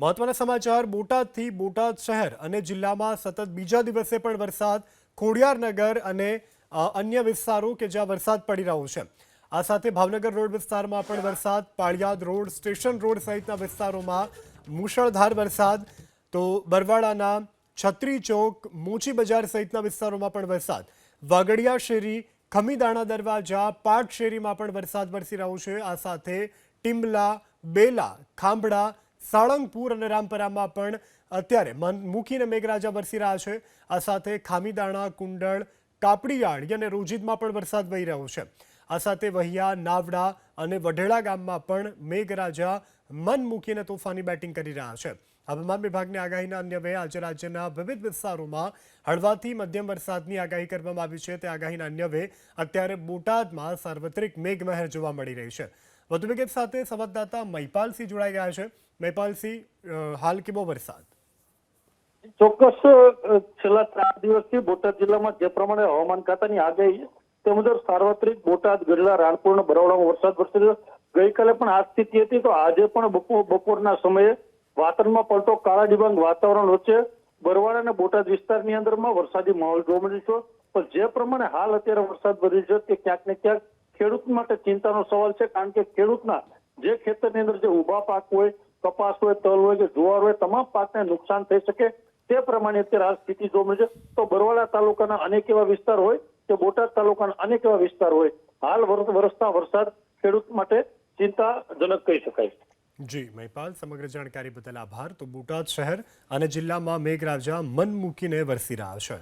મહત્વના સમાચાર બોટાદથી બોટાદ શહેર અને જિલ્લામાં સતત બીજા દિવસે પણ વરસાદ ખોડિયારનગર અને અન્ય વિસ્તારો કે જ્યાં વરસાદ પડી રહ્યો છે। આ સાથે ભાવનગર રોડ વિસ્તારમાં પણ વરસાદ, પાળિયાદ રોડ, સ્ટેશન રોડ સહિતના વિસ્તારોમાં મુશળધાર વરસાદ, તો બરવાડાના છત્રી ચોક, મોચી બજાર સહિતના વિસ્તારોમાં પણ વરસાદ, વાગડિયા શેરી, ખમીદાણા દરવાજા, પાટ શેરીમાં પણ વરસાદ વરસી રહ્યો છે। આ સાથે ટિંબલા, બેલા, ખાંભડા, સાળંગપુર અને રામપરામાં પણ અત્યારે મનમુકીને મેઘરાજા વરસી રહ્યા છે। આ સાથે ખામીદાણા, કુંડળ, કાપડીયાળી અને રોજીદમાં પણ વરસાદ વહી રહ્યો છે। આ સાથે વહિયા, નાવડા અને વઢેડા ગામમાં પણ મેઘરાજા મન મૂકીને તોફાની બેટિંગ કરી રહ્યા છે। હવામાન વિભાગની આગાહીના અન્વયે આજે રાજ્યના વિવિધ વિસ્તારોમાં હળવાથી મધ્યમ વરસાદની આગાહી કરવામાં આવી છે। તે આગાહીના અન્વયે અત્યારે બોટાદમાં સાર્વત્રિક મેઘમહેર જોવા મળી રહી છે। વધુ વિગત સાથે સંવાદદાતા મહિપાલસિંહ જોડાઈ ગયા છે। મહિપાલસિંહ, હાલ કેવો વરસાદ? ચોક્કસ છેલ્લા 4 દિવસથી બોટાદ જિલ્લામાં જે પ્રમાણે હવામાન ખાતાની આગાહી છે તે મુજબ સાર્વત્રિક બોટાદ, ગઢડા, રાણપુર અને બરોડામાં વરસાદ વરસી રહ્યો છે। ગઈકાલે પણ આ સ્થિતિ હતી તો આજે પણ બપોરના સમયે વાતાવરણમાં પલટો કાળા ડિબાંગ વાતાવરણ વચ્ચે બરવાડા અને બોટાદ વિસ્તારની અંદરમાં વરસાદી માહોલ જોવા મળ્યો છે। પણ જે પ્રમાણે હાલ અત્યારે વરસાદ વધી છે તે ક્યાંક ને ક્યાંક ખેડૂત માટે ચિંતાનો સવાલ છે, કારણ કે ખેડૂતના જે ખેતરની અંદર જે ઊભા પાક હોય, કપાસ હોય, તલ હોય કે જુવાર હોય, તમામ પાકને નુકસાન થઈ શકે તે પ્રમાણે અત્યારે આ સ્થિતિ જોવા મળે છે। તો બરવાડા તાલુકાના અનેક એવા વિસ્તાર હોય કે બોટાદ તાલુકાના અનેક એવા વિસ્તાર હોય, હાલ વરસતા વરસાદ ખેડૂત માટે ચિંતાજનક કહી શકાય। જી મહિપાલ, સમગ્ર જાણકારી બદલ આભાર। તો બોટાદ શહેર અને જિલ્લામાં મેઘરાજા મન મૂકીને વરસી રહ્યા છે।